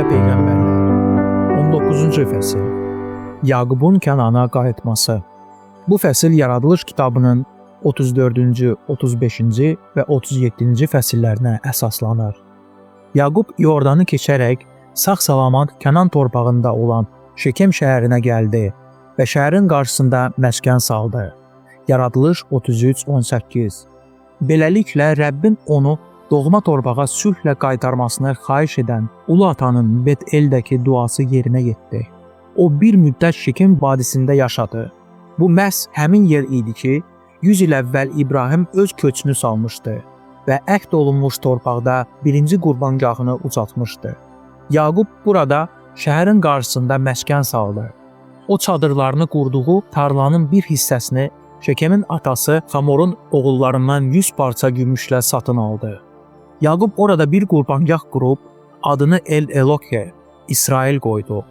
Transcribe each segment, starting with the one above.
Peyğəmbərlər 19-cu fəsil Yaqubun Kənana qayıtması. Bu fəsil Yaradılış kitabının 34-cü, 35-ci və 37-ci fəsillərinə əsaslanır. Yaqub Yordanı keçərək sağ-salamat Kənan torpağında olan Şekem şəhərinə gəldi və şəhərin qarşısında məskən saldı. Yaradılış 33-18. Beləliklə Rəbbin onu doğma torpağa sülhlə qaytarmasını xahiş edən Ulu Atanın Bet-Eldəki duası yerinə yetdi. O bir müddət Şekem vadisində yaşadı. Bu məhz həmin yer idi ki, 100 il əvvəl İbrahim öz köçünü salmışdı və əhd olunmuş torpaqda birinci qurbangahını ucaltmışdı. Yaqub burada şəhərin qarşısında məskən saldı. O çadırlarını qurduğu tarlanın bir hissəsini Şekemin atası Hamorun oğullarından 100 parça gümüşlə satın aldı. Yaqub orada bir qurbangah qurub adını El-Elohe, İsrail qoydu.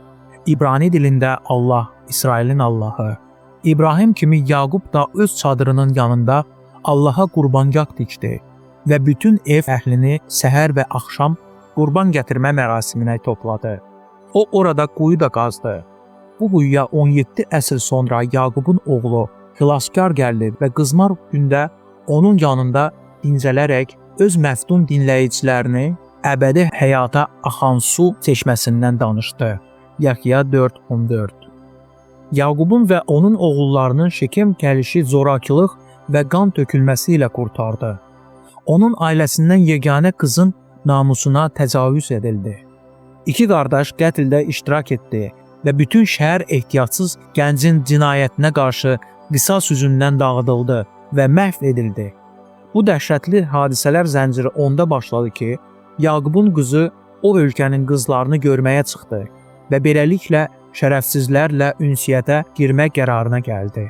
İbrani dilində Allah, İsrailin Allahı. İbrahim kimi Yaqub da öz çadırının yanında Allaha qurbangah dikdi və bütün ev əhlini səhər və axşam qurban gətirmə mərasiminə topladı. O orada quyu da qazdı. Bu quyuya 17 əsr sonra Yaqubun oğlu xilaskar gəldi və qızmar gündə onun yanında dincələrək öz məftun dinləyicilərini əbədi həyata axan su çeşməsindən danışdı. Yahya 4:14. Yaqubun və onun oğullarının Şekem gəlişi zorakılıq və qan tökülməsi ilə qurtardı. Onun ailəsindən yeganə qızın namusuna təcavüz edildi. İki qardaş qətldə iştirak etdi və bütün şəhər ehtiyatsız gəncin cinayətinə qarşı qisas üzündən dağıdıldı və məhv edildi. Bu dəhşətli hadisələr zənciri onda başladı ki, Yaqubun qızı o ölkənin qızlarını görməyə çıxdı və beləliklə şərəfsizlərlə ünsiyyətə girmək qərarına gəldi.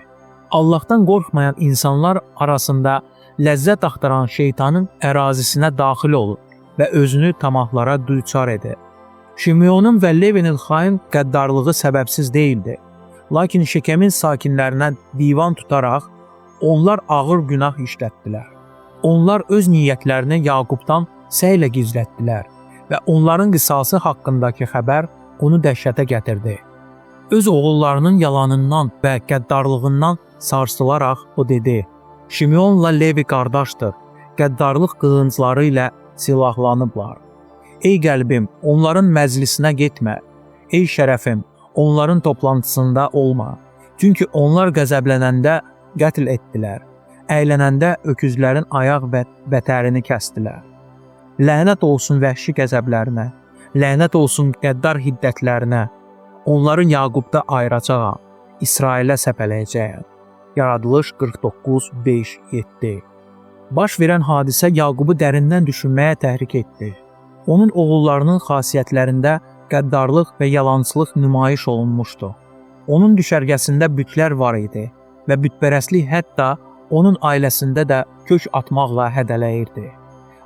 Allahdan qorxmayan insanlar arasında ləzzət axtaran şeytanın ərazisinə daxil olur və özünü tamahlara düçar edir. Şimeonun və Levinin xain qəddarlığı səbəbsiz deyildi. Lakin Şekemin sakinlərinə divan tutaraq onlar ağır günah işlətdilər. Onlar öz niyyətlərini Yaqubdan səylə gizlətdilər və onların qisası haqqındakı xəbər onu dəhşətə gətirdi. Öz oğullarının yalanından və qəddarlığından sarsılaraq o dedi: Şimeonla Levi qardaşdır, qəddarlıq qılıncları ilə silahlanıblar. Ey qəlbim, onların məclisinə getmə. Ey şərəfim, onların toplantısında olma. Çünki onlar qəzəblənəndə qətl etdilər. Əylənəndə öküzlərin ayaq və bətərini kəsdilər. Lənət olsun vəhşi qəzəblərinə, lənət olsun qəddar hiddətlərinə. Onların Yaqubda ayıracağam, İsrailə səpələyəcəyəm. Yaradılış 49:5-7. Baş verən hadisə Yaqubu dərindən düşünməyə təhrik etdi. Onun oğullarının xasiyyətlərində qəddarlıq və yalançılıq nümayiş olunmuşdu. Onun düşərgəsində bütlər var idi və bütpərəstlik hətta onun ailəsində də kök atmaqla hədələyirdi.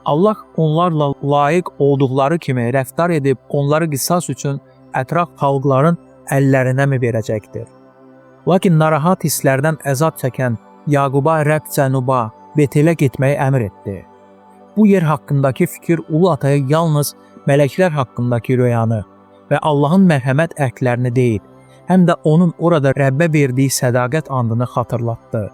Allah onlarla layiq olduqları kimi rəftar edib onları qisas üçün ətraf xalqların əllərinə mi verəcəkdir? Lakin narahat hisslərdən əzab çəkən Yaquba Rəbb cənuba, Bet-Elə getməyi əmr etdi. Bu yer haqqındakı fikir Ulu Ataya yalnız mələklər haqqındakı röyanı və Allahın mərhəmət əhdlərini deyil, həm də onun orada Rəbbə verdiyi sədaqət andını xatırlatdı.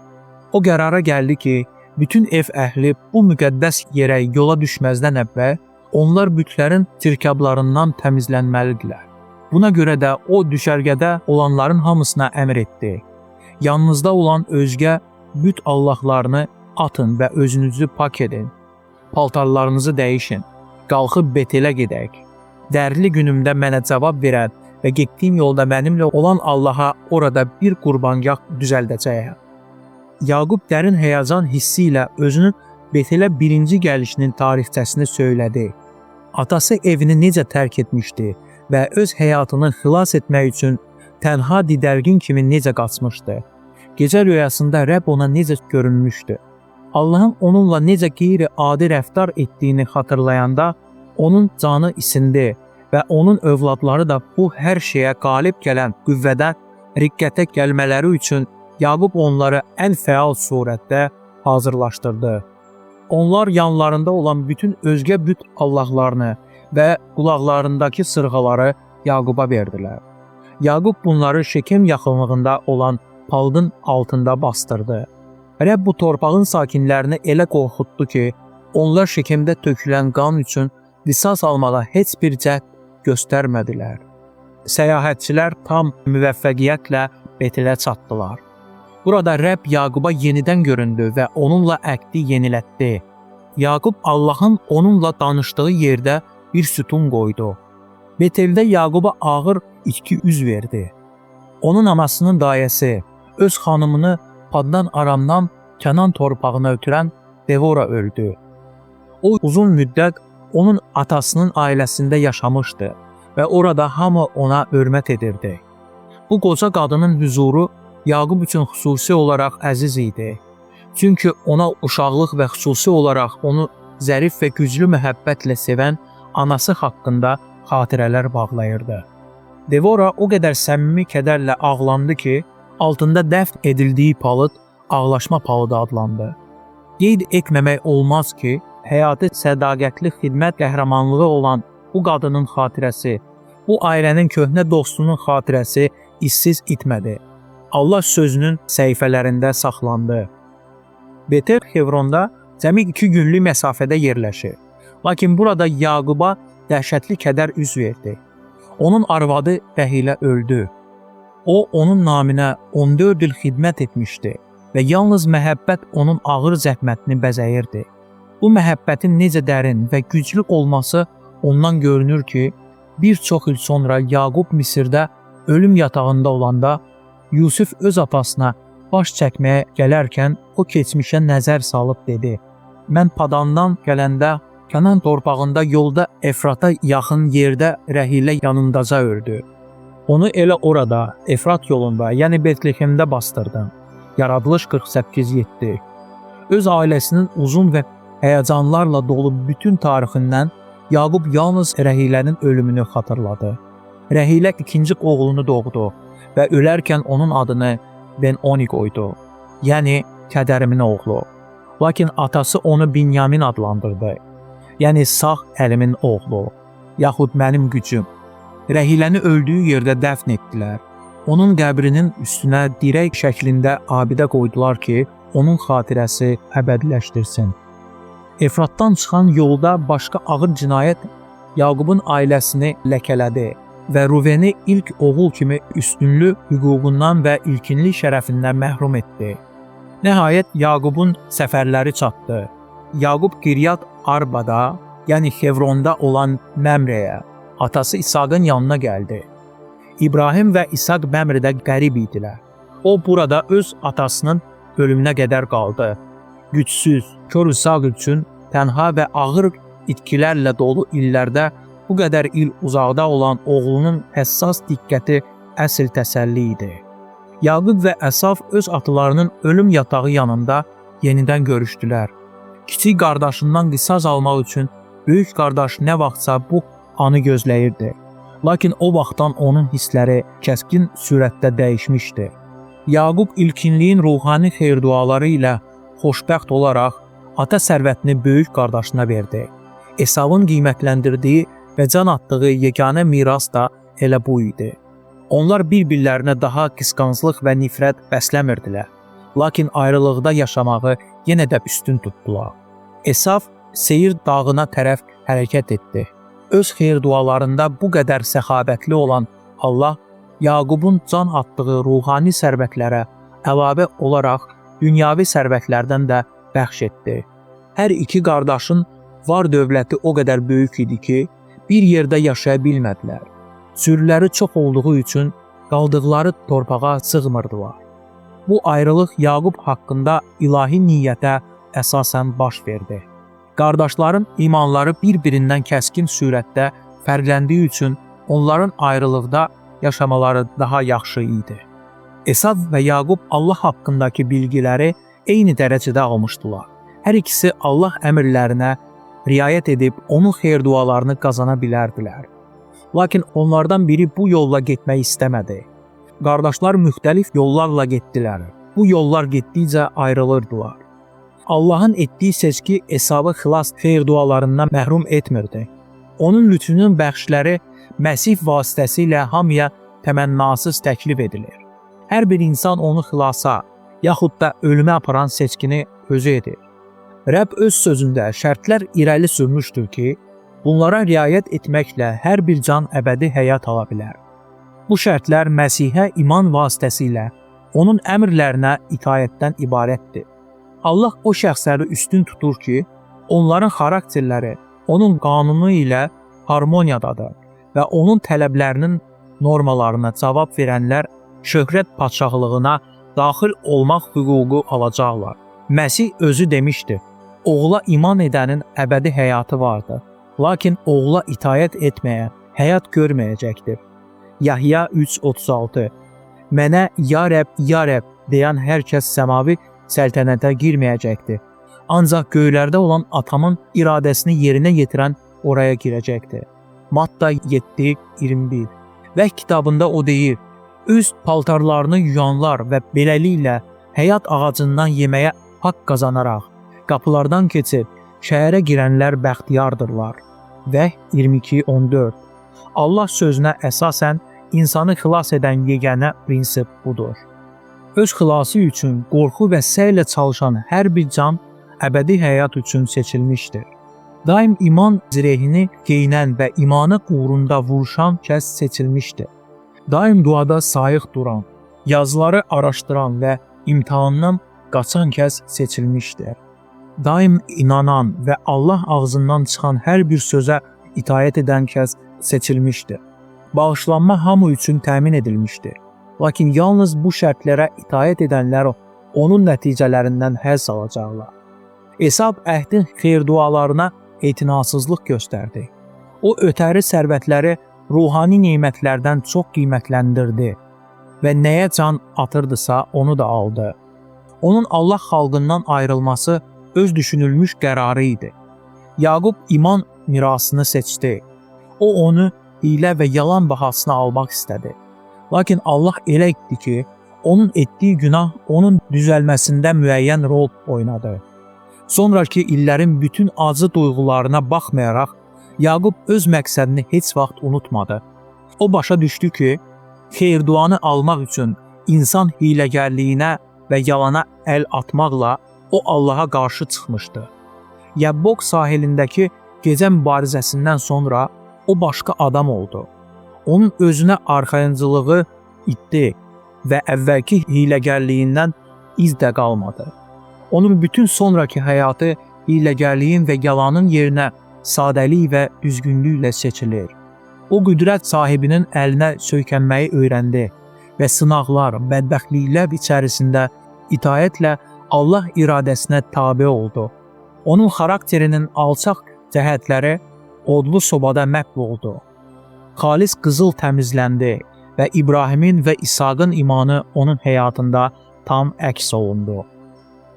O qərara gəldi ki, bütün ev əhli bu müqəddəs yerə yola düşməzdən əvvəl onlar bütlərin tirkablarından təmizlənməlidirlər. Buna görə də o düşərgədə olanların hamısına əmr etdi. Yanınızda olan özgə büt allahlarını atın və özünüzü pak edin. Paltarlarınızı dəyişin. Qalxıb Bet-Elə gedək. Dərli günümdə mənə cavab verən və getdiyim yolda mənimlə olan Allaha orada bir qurbangah düzəldəcəyəm. Yaqub dərin həyəcan hissi ilə özünün Bet-Elə birinci gəlişinin tarixçəsini söylədi. Atası evini necə tərk etmişdi və öz həyatını xilas etmək üçün tənha didərgin kimi necə qaçmışdı. Gecə rüyasında Rəbb ona necə görünmüşdü. Allahın onunla necə qeyri-adi rəftar etdiyini xatırlayanda onun canı isindi və onun övladları da bu hər şeyə qalib gələn qüvvədən riqqətə gəlmələri üçün Yaqub onları ən fəal surətdə hazırlaşdırdı. Onlar yanlarında olan bütün özgə büt allahlarını və qulaqlarındakı sırğaları Yaquba verdilər. Yaqub bunları Şekem yaxınlığında olan palıdın altında bastırdı. Rəbb bu torpağın sakinlərini elə qorxutdu ki, onlar Şekemdə tökülən qan üçün qisas almağa heç bir cəhd göstərmədilər. Səyahətçilər tam müvəffəqiyyətlə Betelə çatdılar. Burada Rəbb Yaquba yenidən göründü və onunla əhdi yenilətdi. Yaqub Allahın onunla danışdığı yerdə bir sütun qoydu. Beteldə Yaquba ağır içki üz verdi. Onun anasının dayəsi, öz xanımını Paddan Aramdan Kənan torpağına ötürən Devora öldü. O uzun müddət onun atasının ailəsində yaşamışdı və orada hamı ona hörmət edirdi. Bu qoca qadının huzuru Yaqub üçün xüsusi olaraq əziz idi. Çünki ona uşaqlıq və xüsusi olaraq onu zərif və güclü məhəbbətlə sevən anası haqqında xatirələr bağlayırdı. Devora o qədər səmimi kədərlə ağlandı ki, altında dəfn edildiyi palıd ağlaşma palıdı adlandı. Qeyd etməmək olmaz ki, həyatı sədaqətli xidmət qəhrəmanlığı olan bu qadının xatirəsi, bu ailənin köhnə dostunun xatirəsi işsiz itmədi. Allah sözünün səhifələrində saxlandı. Betel Hevronda cəmi 2 günlük məsafədə yerləşir. Lakin burada Yaquba dəhşətli kədər üz verdi. Onun arvadı Rəhilə öldü. O, onun naminə 14 il xidmət etmişdi və yalnız məhəbbət onun ağır zəhmətini bəzəyirdi. Bu məhəbbətin necə dərin və güclü olması ondan görünür ki, bir çox il sonra Yaqub Misirdə ölüm yatağında olanda Yusif öz atasına baş çəkməyə gələrkən o keçmişə nəzər salıb dedi: "Mən Padandan gələndə Kənan torpağında yolda Efrata yaxın yerdə Rəhilə yanındaca öldü. Onu elə orada, Efrat yolunda, yəni Betlehemdə bastırdım." Yaradılış 48:7. Öz ailəsinin uzun və həyəcanlarla dolu bütün tarixindən Yaqub yalnız Rəhilənin ölümünü xatırladı. Rəhilə ikinci oğlunu doğdu və ölərkən onun adını Ben-Oni qoydu, yəni kədərimin oğlu. Lakin atası onu Binyamin adlandırdı, yəni sağ əlimin oğlu, yaxud mənim gücüm. Rəhiləni öldüyü yerdə dəfn etdilər. Onun qəbrinin üstünə dirək şəklində abidə qoydular ki, onun xatirəsi əbədiləşdirsin. Efratdan çıxan yolda başqa ağır cinayət Yaqubun ailəsini ləkələdi və Ruveni ilk oğul kimi üstünlük hüququndan və ilkinlik şərəfindən məhrum etdi. Nəhayət Yaqubun səfərləri çatdı. Yaqub Qiryat Arbada, yəni Hevronda olan Məmrəyə, atası İsaqın yanına gəldi. İbrahim və İsaq Məmrədə qərib idilər. O burada öz atasının ölümünə qədər qaldı. Gücsüz, kör İsaq üçün tənha və ağır itkilərlə dolu illərdə bu qədər il uzaqda olan oğlunun həssas diqqəti əsl təsəlli idi. Yaqub və Əsaf öz atalarının ölüm yatağı yanında yenidən görüşdülər. Kiçik qardaşından qisas almaq üçün böyük qardaş nə vaxtsa bu anı gözləyirdi. Lakin o vaxtdan onun hissləri kəskin sürətdə dəyişmişdi. Yaqub ilkinliyin ruhani xeyir-duaları ilə xoşbəxt olaraq ata sərvətini böyük qardaşına verdi. Esavın qiymətləndirdiyi və can atdığı yeganə miras da elə bu idi. Onlar bir-birlərinə daha qısqanclıq və nifrət bəsləmirdilər. Lakin ayrılıqda yaşamağı yenə də üstün tutdular. Esav Seyir dağına tərəf hərəkət etdi. Öz xeyir dualarında bu qədər səxavətli olan Allah Yaqubun can atdığı ruhani sərvətlərə əlavə olaraq dünyavi sərvətlərdən də bəxş etdi. Hər iki qardaşın var dövləti o qədər böyük idi ki, bir yerdə yaşaya bilmədilər. Sürüləri çox olduğu üçün qaldıqları torpağa sığmırdılar. Bu ayrılıq Yaqub haqqında ilahi niyyətə əsasən baş verdi. Qardaşların imanları bir-birindən kəskin sürətdə fərqləndiyi üçün onların ayrılıqda yaşamaları daha yaxşı idi. Esav və Yaqub Allah haqqındakı bilgiləri eyni dərəcədə almışdılar. Hər ikisi Allah əmrlərinə riayət edib onun xeyir dualarını qazana bilərdilər. Lakin onlardan biri bu yolla getmək istəmədi. Qardaşlar müxtəlif yollarla getdilər. Bu yollar getdikcə ayrılırdılar. Allahın etdiyi seçki Esavı xilas xeyir dualarından məhrum etmirdi. Onun lütfünün bəxşləri Məsih vasitəsilə hamıya təmənnasız təklif edilir. Hər bir insan onu xilasa, yaxud da ölümə aparan seçkini özü edir. Rəbb öz sözündə şərtlər irəli sürmüşdür ki, bunlara riayət etməklə hər bir can əbədi həyat ala bilər. Bu şərtlər Məsihə iman vasitəsilə onun əmrlərinə itaətdən ibarətdir. Allah o şəxsləri üstün tutur ki, onların xarakterləri onun qanunu ilə harmoniyadadır və onun tələblərinin normalarına cavab verənlər şöhrət padşahlığına daxil olmaq hüququ alacaqlar. Məsih özü demişdi, oğula iman edənin əbədi həyatı vardır, lakin oğula itaət etməyə həyat görməyəcəkdir. Yahya 3:36. Mənə ya Rəbb deyən hər kəs səmavi səltənətə girməyəcəkdir. Ancaq göylərdə olan atamın iradəsini yerinə yetirən oraya girəcəkdir. Matta 7:21. Və kitabında o deyir, öz paltarlarını yuyanlar və beləliklə həyat ağacından yeməyə haqq qazanaraq qapılardan keçib şəhərə girənlər bəxtiyardırlar. Və 22:14. Allah sözünə əsasən insanı xilas edən yeganə prinsip budur. Öz xilası üçün qorxu və səylə çalışan hər bir can əbədi həyat üçün seçilmişdir. Daim iman zirehini geyinən və imanı uğrunda vuruşan kəs seçilmişdir. Daim duada sayıq duran, yazıları araşdıran və imtahandan qaçan kəs seçilmişdir. Daim inanan və Allah ağzından çıxan hər bir sözə itaət edən kəs seçilmişdir. Bağışlanma hamı üçün təmin edilmişdir. Lakin yalnız bu şərtlərə itaət edənlər onun nəticələrindən həzz alacaqlar. Esab əhdin xeyir-dualarına etinasızlıq göstərdi. O ötəri sərvətləri ruhani nemətlərdən çox qiymətləndirdi və nəyə can atırdısa onu da aldı. Onun Allah xalqından ayrılması öz düşünülmüş qərarı idi. Yaqub iman mirasını seçdi. O onu hiylə və yalan bahasına almaq istədi. Lakin Allah elə etdi ki, onun etdiyi günah onun düzəlməsində müəyyən rol oynadı. Sonraki illərin bütün acı duyğularına baxmayaraq, Yaqub öz məqsədini heç vaxt unutmadı. O başa düşdü ki, xeyir-duanı almaq üçün insan hiyləgərliyinə və yalana əl atmaqla o Allaha qarşı çıxmışdı. Yabbok sahilindəki gecə mübarizəsindən sonra o başqa adam oldu. Onun özünə arxayıncılığı itdi və əvvəlki hiyləgərliyindən iz də qalmadı. Onun bütün sonraki həyatı hiyləgərliyin və yalanın yerinə sadəlik və düzgünlüklə seçilir. O qüdrət sahibinin əlinə söykənməyi öyrəndi və sınaqlar, bədbəxtliklər içərisində itaətlə Allah iradəsinə tabe oldu. Onun xarakterinin alçaq cəhətləri odlu sobada məhv oldu. Xalis qızıl təmizləndi və İbrahimin və İsaqın imanı onun həyatında tam əks olundu.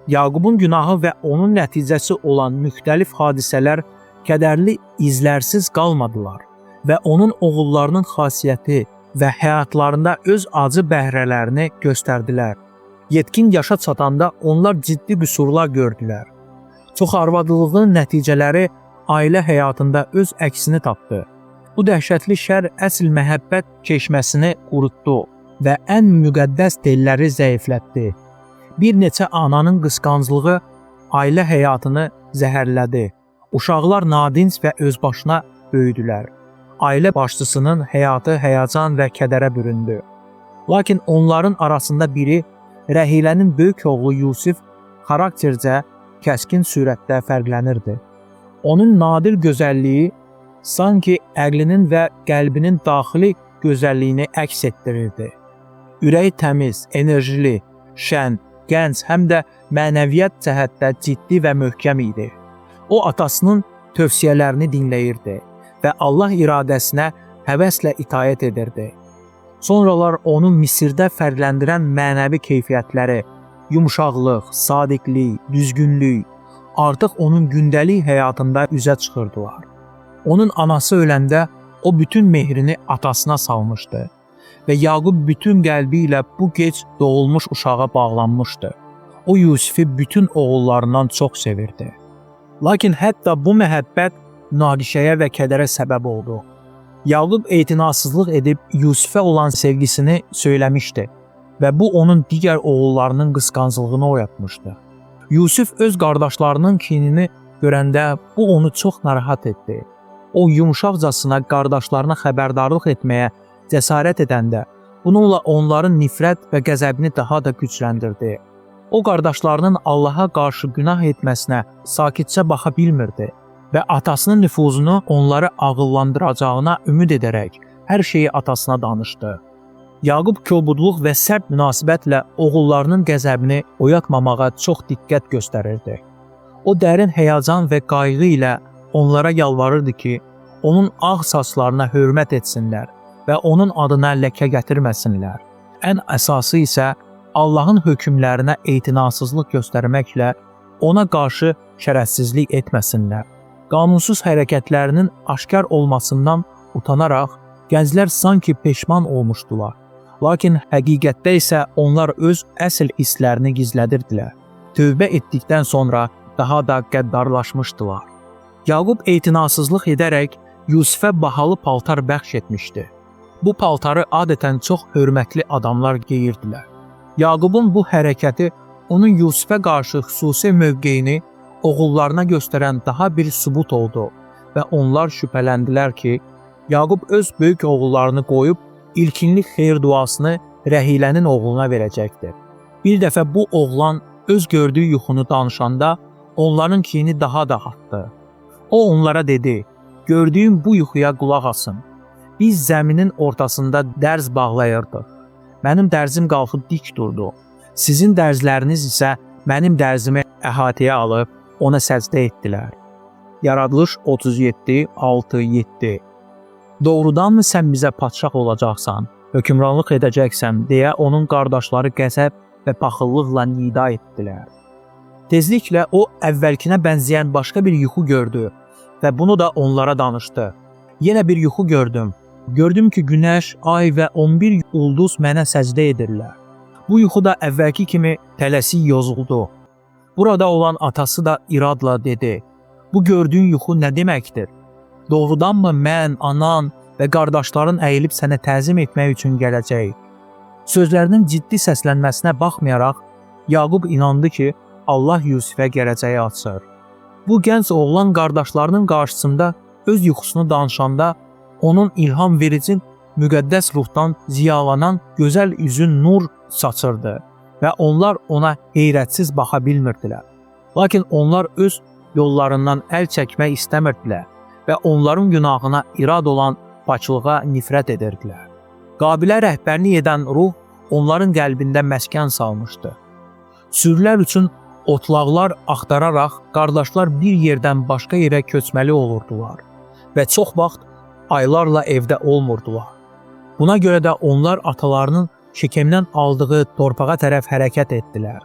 Yaqubun günahı və onun nəticəsi olan müxtəlif hadisələr kədərli izlərsiz qalmadılar və onun oğullarının xasiyyəti və həyatlarında öz acı bəhrələrini göstərdilər. Yetkin yaşa çatanda onlar ciddi qüsurlar gördülər. Çox arvadlığın nəticələri ailə həyatında öz əksini tapdı. Bu dəhşətli şər əsl məhəbbət keçməsini qurutdu və ən müqəddəs telləri zəiflətdi. Bir neçə ananın qısqanclığı ailə həyatını zəhərlədi. Uşaqlar nadinc və özbaşına böyüdülər. Ailə başçısının həyatı həyəcan və kədərə büründü. Lakin onların arasında biri, Rəhilənin böyük oğlu Yusif, xaraktercə kəskin sürətdə fərqlənirdi. Onun nadir gözəlliyi sanki əqlinin və qəlbinin daxili gözəlliyini əks etdirirdi. Ürəyi təmiz, enerjili, şən, gənc, həm də mənəviyyat cəhətdə ciddi və möhkəm idi. O atasının tövsiyələrini dinləyirdi və Allah iradəsinə həvəslə itaət edirdi. Sonralar onu Misirdə fərqləndirən mənəvi keyfiyyətləri, yumşaqlıq, sadiqlik, düzgünlük artıq onun gündəlik həyatında üzə çıxırdılar. Onun anası öləndə o bütün mehrini atasına salmışdı və Yaqub bütün qəlbi ilə bu gec doğulmuş uşağa bağlanmışdı. O Yusifi bütün oğullarından çox sevirdi. Lakin hətta bu məhəbbət naqişəyə və kədərə səbəb oldu. Yaqub etinasızlıq edib Yusifə olan sevgisini söyləmişdi və bu onun digər oğullarının qısqanclığını oyatmışdı. Yusif öz qardaşlarının kinini görəndə bu onu çox narahat etdi. O yumşaqcasına qardaşlarına xəbərdarlıq etməyə cəsarət edəndə bununla onların nifrət və qəzəbini daha da gücləndirdi. O qardaşlarının Allaha qarşı günah etməsinə sakitcə baxa bilmirdi və atasının nüfuzunu onları ağıllandıracağına ümid edərək hər şeyi atasına danışdı. Yaqub kobudluq və sərt münasibətlə oğullarının qəzəbini oyatmamağa çox diqqət göstərirdi. O dərin həyəcan və qayğı ilə onlara yalvarırdı ki, onun ağ saçlarına hörmət etsinlər və onun adına ləkə gətirməsinlər. Ən əsası isə Allahın hökmlərinə etinasızlıq göstərməklə ona qarşı şərəfsizlik etməsinlər. Qanunsuz hərəkətlərinin aşkar olmasından utanaraq gənclər sanki peşman olmuşdular. Lakin həqiqətdə isə onlar öz əsl hisslərini gizlədirdilər. Tövbə etdikdən sonra daha da qəddarlaşmışdılar. Yaqub etinasızlıq edərək Yusifə bahalı paltar bəxş etmişdi. Bu paltarı adətən çox hörmətli adamlar geyirdilər. Yaqubun bu hərəkəti onun Yusifə qarşı xüsusi mövqeyini oğullarına göstərən daha bir sübut oldu və onlar şübhələndilər ki, Yaqub öz böyük oğullarını qoyub ilkinlik xeyir duasını Rəhilənin oğluna verəcəkdir. Bir dəfə bu oğlan öz gördüyü yuxunu danışanda onların kini daha da artdı. O onlara dedi, gördüyüm bu yuxuya qulaq asın. Biz zəminin ortasında dərz bağlayırdıq. Mənim dərzim qalxıb dik durdu. Sizin dərzləriniz isə mənim dərzimi əhatəyə alıb ona səcdə etdilər. Yaradılış 37:6-7. Doğrudanmı sən bizə padşah olacaqsan, hökmranlıq edəcəksən deyə onun qardaşları qəzəb və paxıllıqla nida etdilər. Tezliklə o əvvəlkinə bənzəyən başqa bir yuxu gördü və bunu da onlara danışdı. Yenə bir yuxu gördüm. Gördüm ki, günəş, ay və 11 ulduz mənə səcdə edirlər. Bu yuxu da əvvəlki kimi tələsik yozuldu. Burada olan atası da iradla dedi, bu gördüyün yuxu nə deməkdir? Doğrudanmı mən, anan və qardaşların əyilib sənə təzim etmək üçün gələcək? Sözlərinin ciddi səslənməsinə baxmayaraq, Yaqub inandı ki, Allah Yusifə gələcəyi açır. Bu gənc oğlan qardaşlarının qarşısında öz yuxusunu danışanda onun ilham verici müqəddəs ruhdan ziyalanan gözəl üzün nur saçırdı və onlar ona heyrətsiz baxa bilmirdilər. Lakin onlar öz yollarından əl çəkmək istəmirdilər və onların günahına irad olan paçılığa nifrət edirdilər. Qabilə rəhbərlik edən ruh onların qəlbində məskən salmışdı. Sürülər üçün otlaqlar axtararaq qardaşlar bir yerdən başqa yerə köçməli olurdular və çox vaxt aylarla evdə olmurdular. Buna görə də onlar atalarının Şekemdən aldığı torpağa tərəf hərəkət etdilər.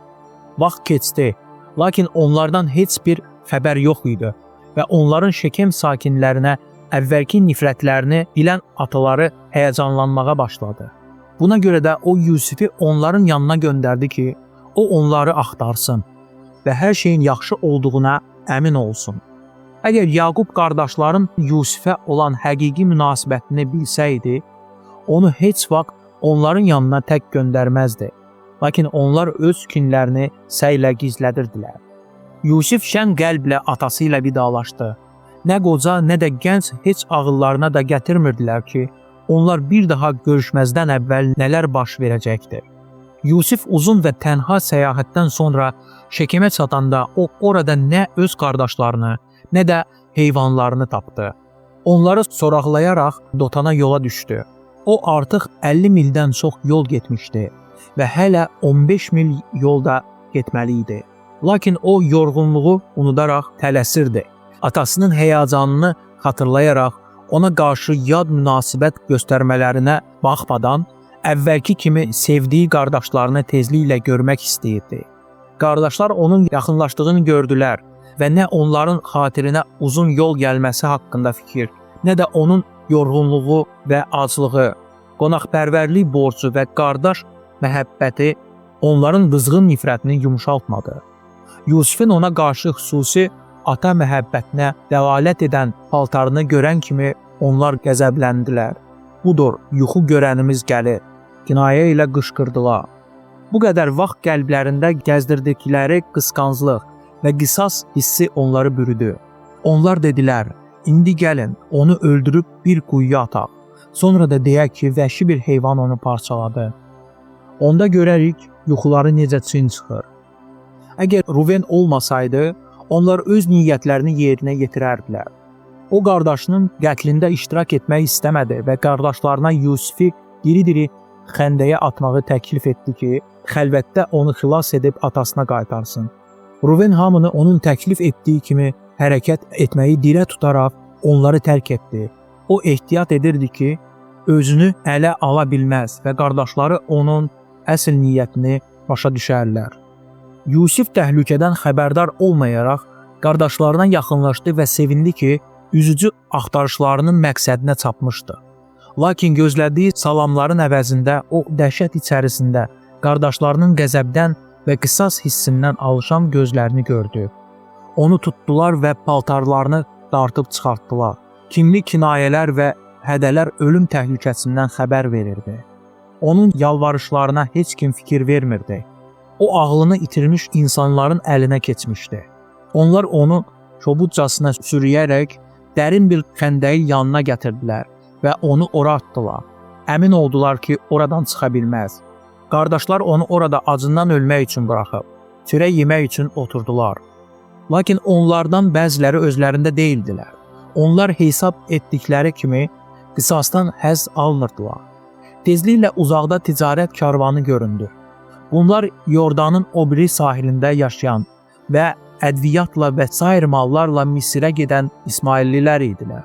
Vaxt keçdi, lakin onlardan heç bir xəbər yox idi və onların Şekem sakinlərinə əvvəlki nifrətlərini bilən ataları həyəcanlanmağa başladı. Buna görə də o Yusifi onların yanına göndərdi ki, o onları axtarsın və hər şeyin yaxşı olduğuna əmin olsun. Əgər Yaqub qardaşların Yusifə olan həqiqi münasibətini bilsəydi, onu heç vaxt onların yanına tək göndərməzdi. Lakin onlar öz kinlərini səylə gizlədirdilər. Yusif şən qəlblə atası ilə vidalaşdı. Nə qoca, nə də gənc heç ağıllarına da gətirmirdilər ki, onlar bir daha görüşməzdən əvvəl nələr baş verəcəkdir. Yusif uzun və tənha səyahətdən sonra Şekemə çatanda o orada nə öz qardaşlarını, nə də heyvanlarını tapdı. Onları soraqlayaraq Dotana yola düşdü. O artıq 50 mildən çox yol getmişdi və hələ 15 mil yolda getməli idi. Lakin o yorğunluğu unudaraq tələsirdi. Atasının həyəcanını xatırlayaraq ona qarşı yad münasibət göstərmələrinə baxmadan əvvəlki kimi sevdiyi qardaşlarını tezliklə görmək istəyirdi. Qardaşlar onun yaxınlaşdığını gördülər və nə onların xatirinə uzun yol gəlməsi haqqında fikir, nə də onun yorğunluğu və aclığı, qonaqpərvərlik borcu və qardaş məhəbbəti onların qızğın nifrətini yumşaltmadı. Yusifin ona qarşı xüsusi ata məhəbbətinə dəlalət edən paltarını görən kimi onlar qəzəbləndilər. Budur, yuxu görənimiz gəlir. Kinayə ilə qışqırdılar. Bu qədər vaxt qəlblərində gəzdirdikləri qısqanclıq və qisas hissi onları bürüdü. Onlar dedilər, indi gəlin, onu öldürüb bir quyuya ataq. Sonra da deyək ki, vəhşi bir heyvan onu parçaladı. Onda görərik, yuxuları necə çin çıxır. Əgər Ruven olmasaydı, onlar öz niyyətlərini yerinə yetirərdilər. O qardaşının qətlində iştirak etmək istəmədi və qardaşlarına Yusifi diri-diri xəndəyə atmağı təklif etdi ki, xəlvətdə onu xilas edib atasına qaytarsın. Ruven hamını onun təklif etdiyi kimi hərəkət etməyi dilə tutaraq onları tərk etdi. O ehtiyat edirdi ki, özünü ələ ala bilməz və qardaşları onun əsl niyyətini başa düşərlər. Yusif təhlükədən xəbərdar olmayaraq qardaşlarına yaxınlaşdı və sevindi ki, üzücü axtarışlarının məqsədinə çatmışdı. Lakin gözlədiyi salamların əvəzində o dəhşət içərisində qardaşlarının qəzəbdən və qisas hissindən alışan gözlərini gördü. Onu tutdular və paltarlarını dartıb çıxartdılar. Kimli kinayələr və hədələr ölüm təhlükəsindən xəbər verirdi. Onun yalvarışlarına heç kim fikir vermirdi. O ağlını itirmiş insanların əlinə keçmişdi. Onlar onu kobudcasına sürüyərək dərin bir xəndəyin yanına gətirdilər və onu ora atdılar. Əmin oldular ki, oradan çıxa bilməz. Qardaşlar onu orada acından ölmək üçün buraxıb, çörək yemək üçün oturdular. Lakin onlardan bəziləri özlərində deyildilər. Onlar hesab etdikləri kimi qisasdan həzz almırdılar. Tezliklə uzaqda ticarət karvanı göründü. Bunlar Yordanın o biri sahilində yaşayan və ədviyyatla və sair mallarla Misirə gedən İsmaillilər idilər.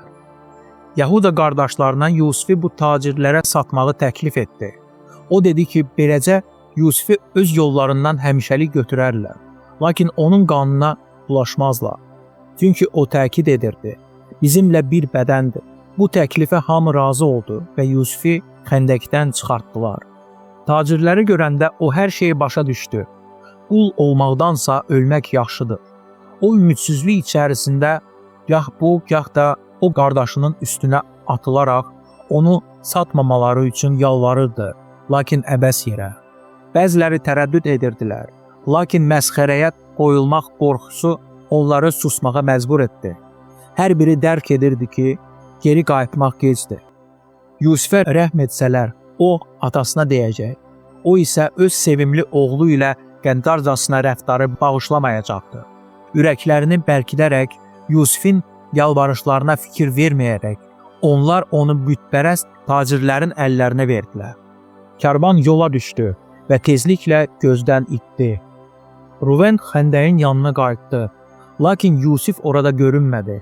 Yahuda qardaşlarına Yusifi bu tacirlərə satmağı təklif etdi. O dedi ki, beləcə Yusifi öz yollarından həmişəlik götürərlər. Lakin onun qanına bulaşmazlar. Çünki o təkid edirdi, bizimlə bir bədəndir. Bu təklifə hamı razı oldu və Yusifi xəndəkdən çıxartdılar. Tacirləri görəndə o hər şeyi başa düşdü. Qul olmaqdansa ölmək yaxşıdır. O ümidsizlik içərisində gah bu, gah da o qardaşının üstünə atılaraq onu satmamaları üçün yalvarırdı, lakin əbəs yerə. Bəziləri tərəddüd edirdilər, lakin məsxərəyə qoyulmaq qorxusu onları susmağa məcbur etdi. Hər biri dərk edirdi ki, geri qayıtmaq gecdir. Yusifə rəhm etsələr, o atasına deyəcək. O isə öz sevimli oğlu ilə qəddarcasına rəftarı bağışlamayacaqdı. Ürəklərini bərkidərək, Yusifin yalvarışlarına fikir verməyərək, onlar onu bütpərəst tacirlərin əllərinə verdilər. Karvan yola düşdü və tezliklə gözdən itdi. Ruven xəndəyin yanına qayıtdı, lakin Yusif orada görünmədi.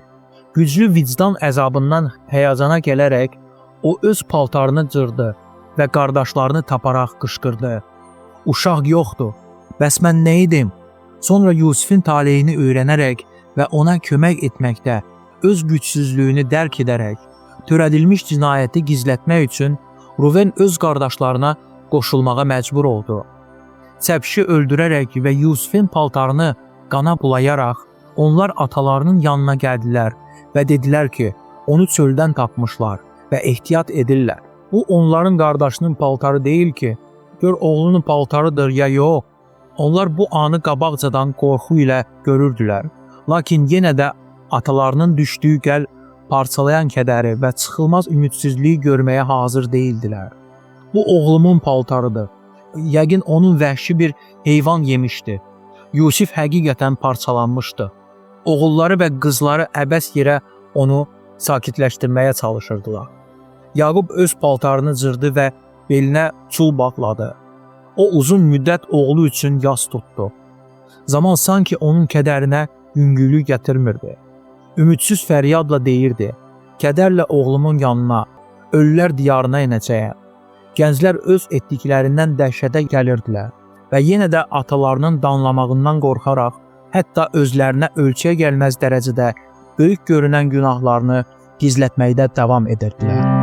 Güclü vicdan əzabından həyəcana gələrək, o öz paltarını cırdı və qardaşlarını taparaq qışqırdı. Uşaq yoxdur, bəs mən nə edim? Sonra Yusifin taleyini öyrənərək və ona kömək etməkdə öz gücsüzlüyünü dərk edərək, törədilmiş cinayəti gizlətmək üçün Ruven öz qardaşlarına qoşulmağa məcbur oldu. Səbşi öldürərək və Yusifin paltarını qana bulayaraq, onlar atalarının yanına gəldilər və dedilər ki, onu çöldən tapmışlar və ehtiyat edirlər. Bu onların qardaşının paltarı deyil ki, gör oğlunun paltarıdır ya yox. Onlar bu anı qabaqcadan qorxu ilə görürdülər. Lakin yenə də atalarının düşdüyü qəl parçalayan kədəri və çıxılmaz ümidsizliyi görməyə hazır deyildilər. Bu oğlumun paltarıdır. Yəqin onun vəhşi bir heyvan yemişdi. Yusif həqiqətən parçalanmışdı. Oğulları və qızları əbəs yerə onu sakitləşdirməyə çalışırdılar. Yaqub öz paltarını cırdı və belinə çul bağladı. O uzun müddət oğlu üçün yas tutdu. Zaman sanki onun kədərinə yüngüllük gətirmirdi. Ümidsiz fəryadla deyirdi, kədərlə oğlumun yanına, ölülər diyarına enəcəyəm. Gənclər öz etdiklərindən dəhşətə gəlirdilər və yenə də atalarının danlamağından qorxaraq, hətta özlərinə ölçüyə gəlməz dərəcədə böyük görünən günahlarını gizlətməkdə davam edirdilər.